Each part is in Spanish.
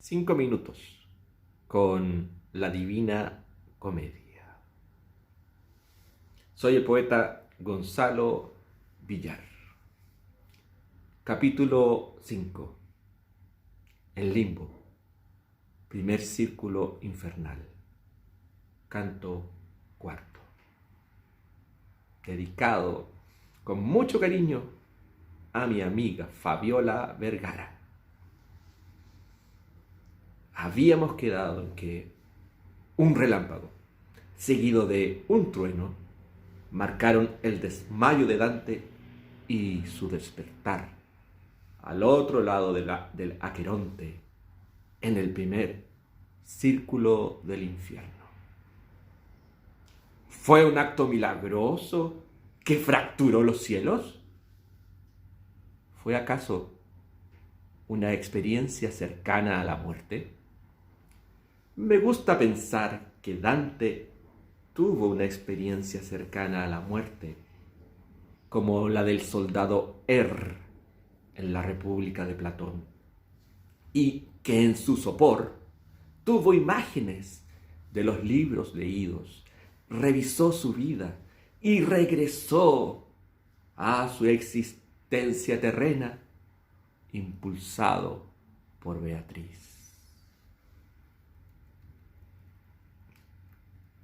5 minutos con la Divina Comedia. Soy el poeta Gonzalo Villar. Capítulo 5. El limbo. Primer círculo infernal. Canto cuarto. Dedicado con mucho cariño a mi amiga Fabiola Vergara. Habíamos quedado en que un relámpago, seguido de un trueno, marcaron el desmayo de Dante y su despertar al otro lado del Aqueronte, en el primer círculo del infierno. ¿Fue un acto milagroso que fracturó los cielos? ¿Fue acaso una experiencia cercana a la muerte? Me gusta pensar que Dante tuvo una experiencia cercana a la muerte, como la del soldado en la República de Platón, y que en su sopor tuvo imágenes de los libros leídos, revisó su vida y regresó a su existencia terrena, impulsado por Beatriz.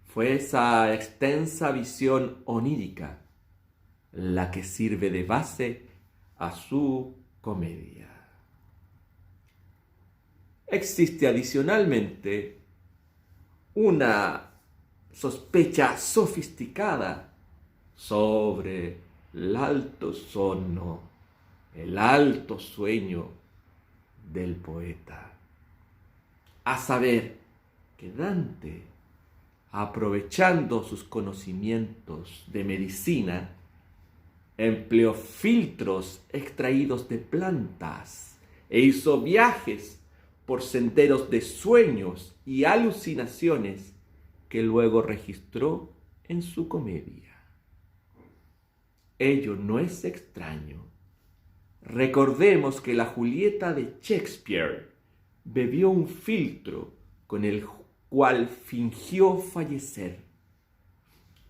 Fue esa extensa visión onírica la que sirve de base a su comedia. Existe adicionalmente una sospecha sofisticada sobre el alto sonno, el alto sueño del poeta. A saber, que Dante, aprovechando sus conocimientos de medicina, empleó filtros extraídos de plantas e hizo viajes por senderos de sueños y alucinaciones que luego registró en su comedia. Ello no es extraño. Recordemos que la Julieta de Shakespeare bebió un filtro con el cual fingió fallecer,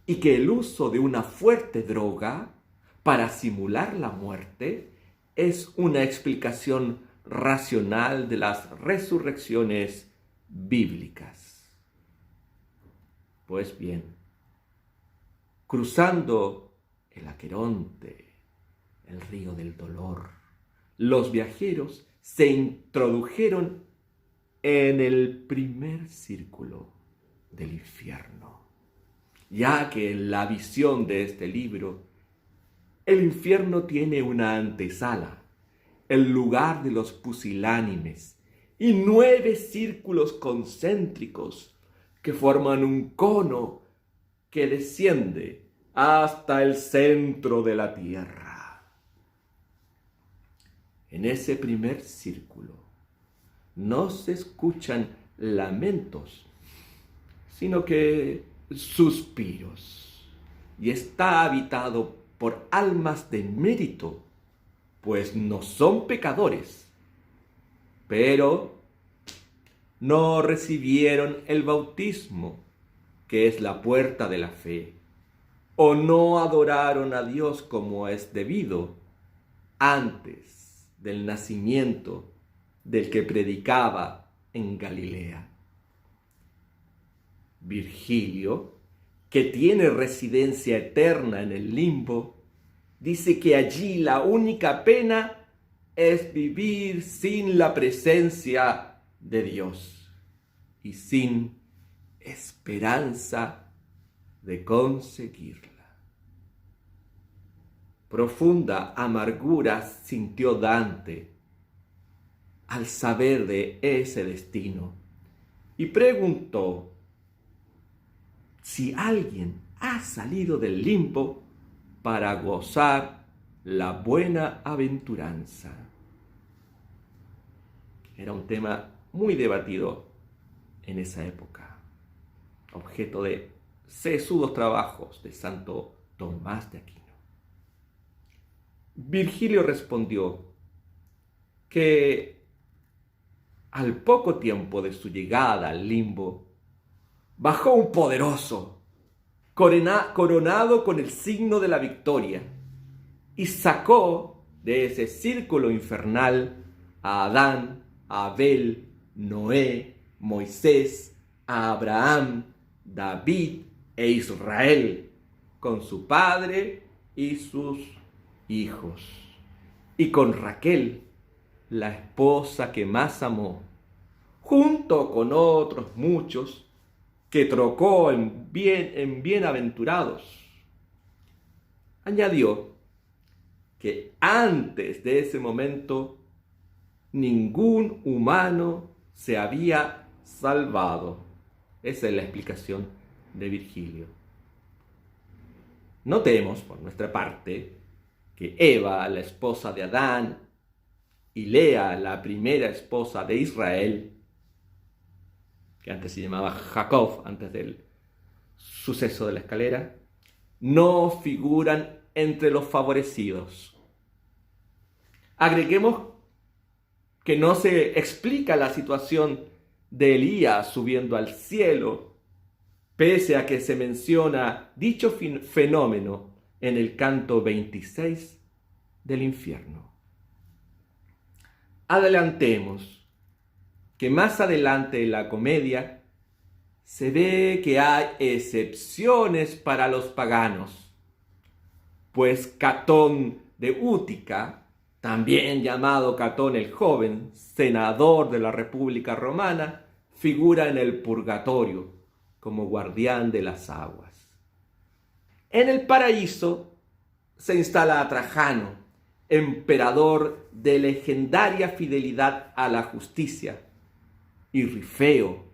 y que el uso de una fuerte droga para simular la muerte es una explicación racional de las resurrecciones bíblicas. Pues bien, cruzando el Aqueronte, el río del dolor, los viajeros se introdujeron en el primer círculo del infierno, ya que en la visión de este libro, el infierno tiene una antesala, el lugar de los pusilánimes, y 9 círculos concéntricos que forman un cono que desciende hasta el centro de la tierra. En ese primer círculo no se escuchan lamentos, sino que suspiros, y está habitado por almas de mérito, pues no son pecadores, pero no recibieron el bautismo, que es la puerta de la fe, o no adoraron a Dios como es debido antes del nacimiento del que predicaba en Galilea. Virgilio, que tiene residencia eterna en el limbo, dice que allí la única pena es vivir sin la presencia de Dios y sin esperanza de conseguirla. Profunda amargura sintió Dante al saber de ese destino y preguntó si alguien ha salido del limbo para gozar la buena aventuranza. Era un tema muy debatido en esa época, objeto de sesudos trabajos de Santo Tomás de Aquino. Virgilio respondió que al poco tiempo de su llegada al limbo, bajó un poderoso, coronado con el signo de la victoria, y sacó de ese círculo infernal a Adán, a Abel, Noé, Moisés, a Abraham, David e Israel, con su padre y sus hijos, y con Raquel, la esposa que más amó, junto con otros muchos que trocó en bienaventurados. Añadió que antes de ese momento ningún humano se había salvado. Esa es la explicación de Virgilio. Notemos, por nuestra parte, que Eva, la esposa de Adán, y Lea, la primera esposa de Israel, que antes se llamaba Jacob, antes del suceso de la escalera, no figuran entre los favorecidos. Agreguemos que no se explica la situación de Elías subiendo al cielo, pese a que se menciona dicho fenómeno en el canto 26 del infierno. Adelantemos que más adelante en la comedia se ve que hay excepciones para los paganos, pues Catón de Útica, también llamado Catón el Joven, senador de la República Romana, figura en el purgatorio como guardián de las aguas. En el paraíso se instala a Trajano, emperador de legendaria fidelidad a la justicia, y Rifeo,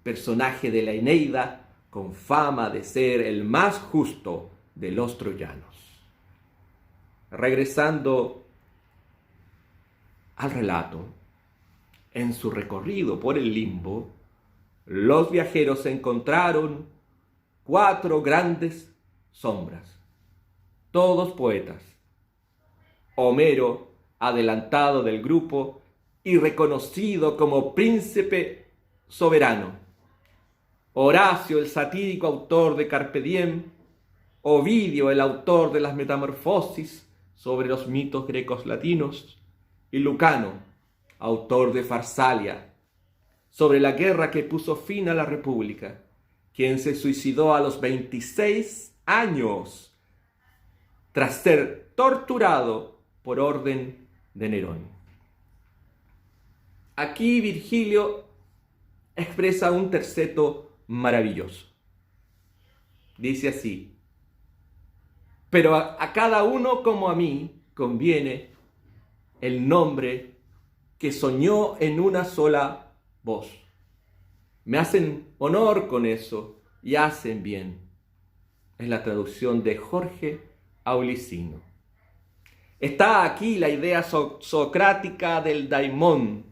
personaje de la Eneida con fama de ser el más justo de los troyanos. Regresando al relato, en su recorrido por el limbo, los viajeros encontraron 4 grandes sombras, todos poetas. Homero, adelantado del grupo y reconocido como príncipe soberano. Horacio, el satírico autor de Carpe Diem. Ovidio, el autor de las Metamorfosis sobre los mitos grecos latinos. Y Lucano, autor de Farsalia, sobre la guerra que puso fin a la República, quien se suicidó a los 26 años tras ser torturado por orden de Nerón. Aquí Virgilio expresa un terceto maravilloso. Dice así: pero a cada uno como a mí conviene el nombre que soñó en una sola voz. Me hacen honor con eso y hacen bien. Es la traducción de Jorge Aulicino. Está aquí la idea socrática del daimón,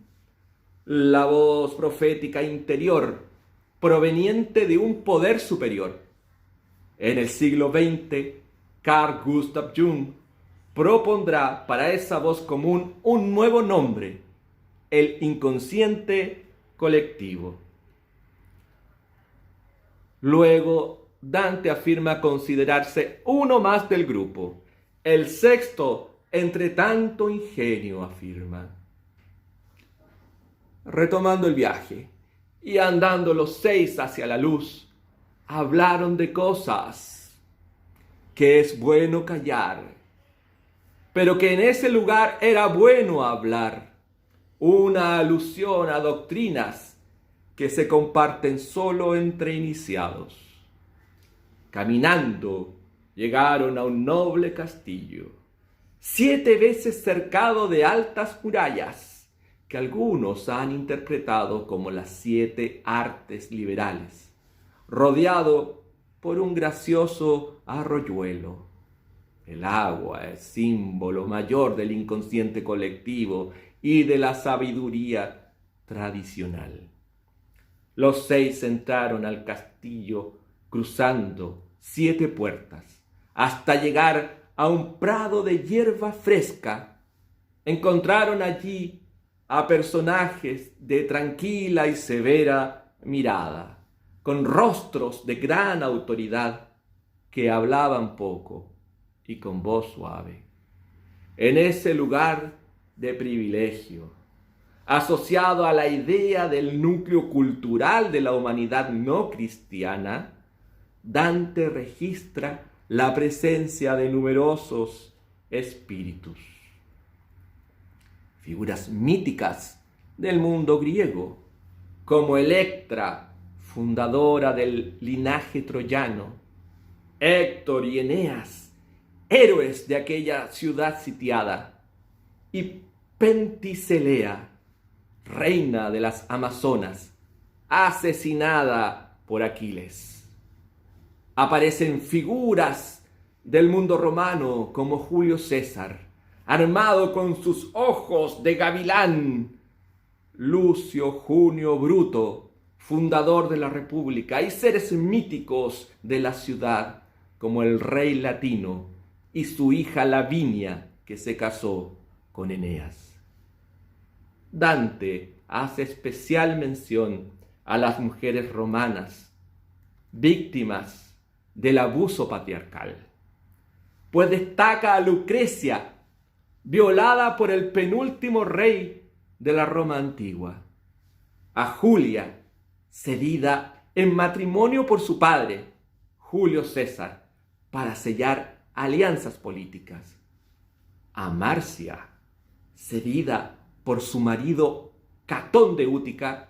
la voz profética interior, proveniente de un poder superior. En el siglo XX, Carl Gustav Jung propondrá para esa voz común un nuevo nombre: el inconsciente colectivo. Luego, Dante afirma considerarse uno más del grupo, el sexto entre tanto ingenio, afirma. Retomando el viaje y andando los 6 hacia la luz, hablaron de cosas que es bueno callar, pero que en ese lugar era bueno hablar, una alusión a doctrinas que se comparten solo entre iniciados. Caminando, llegaron a un noble castillo, 7 veces cercado de altas murallas, que algunos han interpretado como las 7 artes liberales, rodeado por un gracioso arroyuelo. El agua es símbolo mayor del inconsciente colectivo y de la sabiduría tradicional. Los 6 entraron al castillo cruzando 7 puertas, hasta llegar a un prado de hierba fresca. Encontraron allí a personajes de tranquila y severa mirada, con rostros de gran autoridad que hablaban poco y con voz suave. En ese lugar de privilegio, asociado a la idea del núcleo cultural de la humanidad no cristiana, Dante registra la presencia de numerosos espíritus, figuras míticas del mundo griego, como Electra, fundadora del linaje troyano, Héctor y Eneas, héroes de aquella ciudad sitiada, y Penticilea, reina de las Amazonas, asesinada por Aquiles. Aparecen figuras del mundo romano como Julio César, armado con sus ojos de gavilán, Lucio Junio Bruto, fundador de la República, y seres míticos de la ciudad como el rey Latino y su hija Lavinia, que se casó con Eneas. Dante hace especial mención a las mujeres romanas, víctimas del abuso patriarcal, pues destaca a Lucrecia, violada por el penúltimo rey de la Roma antigua, a Julia, cedida en matrimonio por su padre, Julio César, para sellar alianzas políticas, a Marcia, cedida por su marido Catón de Útica,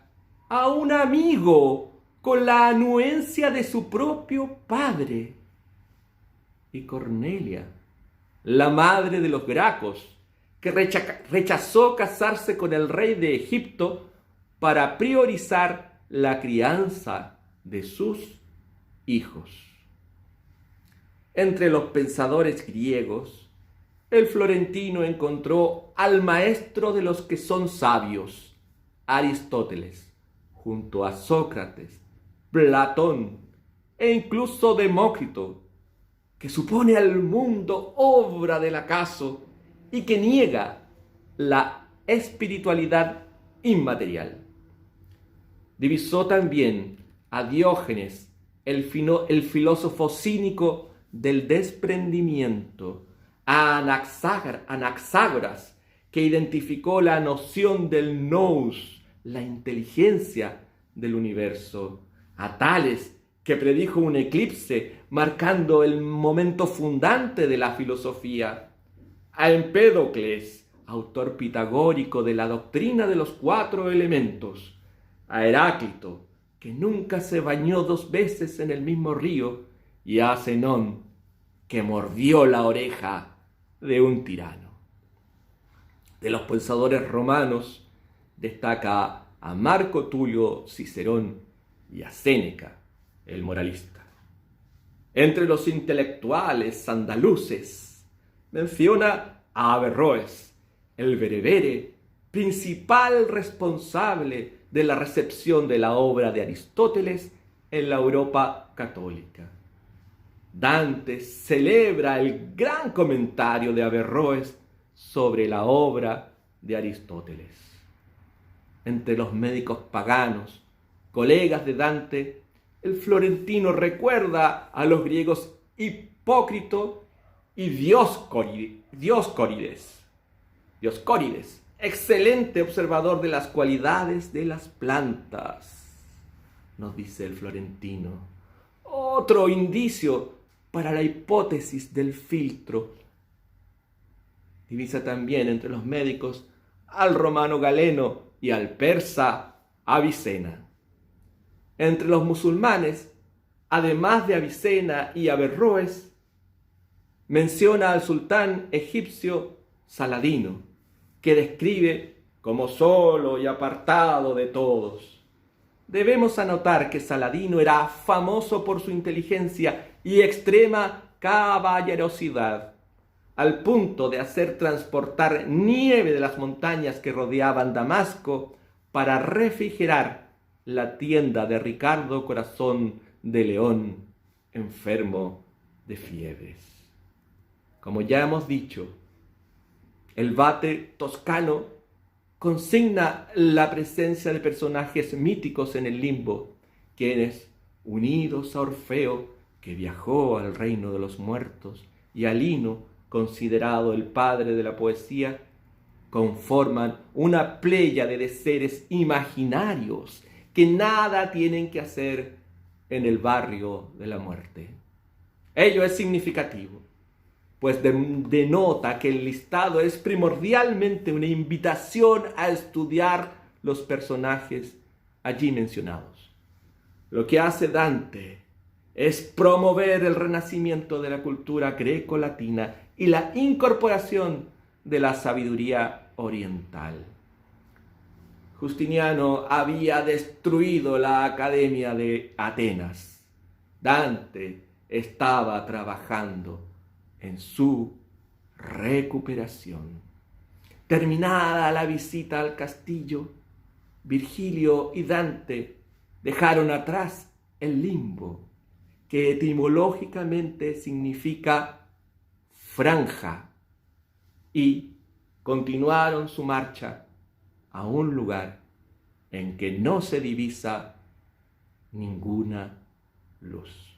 a un amigo con la anuencia de su propio padre, y Cornelia, la madre de los Gracos, que rechazó casarse con el rey de Egipto para priorizar la crianza de sus hijos. Entre los pensadores griegos, el florentino encontró al maestro de los que son sabios, Aristóteles, junto a Sócrates, Platón e incluso Demócrito, que supone al mundo obra del acaso y que niega la espiritualidad inmaterial. Divisó también a Diógenes, el filósofo cínico del desprendimiento, a Anaxágoras, que identificó la noción del nous, la inteligencia del universo, a Tales, que predijo un eclipse marcando el momento fundante de la filosofía, a Empédocles, autor pitagórico de la doctrina de los 4 elementos, a Heráclito, que nunca se bañó 2 veces en el mismo río, y a Zenón, que mordió la oreja de un tirano. De los pensadores romanos destaca a Marco Tulio Cicerón y a Séneca, el moralista. Entre los intelectuales andaluces menciona a Averroes, el berebere, principal responsable de la recepción de la obra de Aristóteles en la Europa católica. Dante celebra el gran comentario de Averroes sobre la obra de Aristóteles. Entre los médicos paganos, colegas de Dante, el florentino recuerda a los griegos Hipócrito y Dioscórides, excelente observador de las cualidades de las plantas, nos dice el florentino. Otro indicio para la hipótesis del filtro. Divisa también entre los médicos al romano Galeno y al persa Avicena. Entre los musulmanes, además de Avicena y Averroes, menciona al sultán egipcio Saladino, que describe como solo y apartado de todos. Debemos anotar que Saladino era famoso por su inteligencia y extrema caballerosidad, al punto de hacer transportar nieve de las montañas que rodeaban Damasco para refrigerar la tienda de Ricardo Corazón de León, enfermo de fiebres. Como ya hemos dicho, el vate toscano consigna la presencia de personajes míticos en el limbo, quienes, unidos a Orfeo, que viajó al reino de los muertos, y a Lino, considerado el padre de la poesía, conforman una pléyade de seres imaginarios que nada tienen que hacer en el barrio de la muerte. Ello es significativo, pues denota que el listado es primordialmente una invitación a estudiar los personajes allí mencionados. Lo que hace Dante es promover el renacimiento de la cultura greco-latina y la incorporación de la sabiduría oriental. Justiniano había destruido la Academia de Atenas. Dante estaba trabajando en su recuperación. Terminada la visita al castillo, Virgilio y Dante dejaron atrás el limbo, que etimológicamente significa franja, y continuaron su marcha a un lugar en que no se divisa ninguna luz.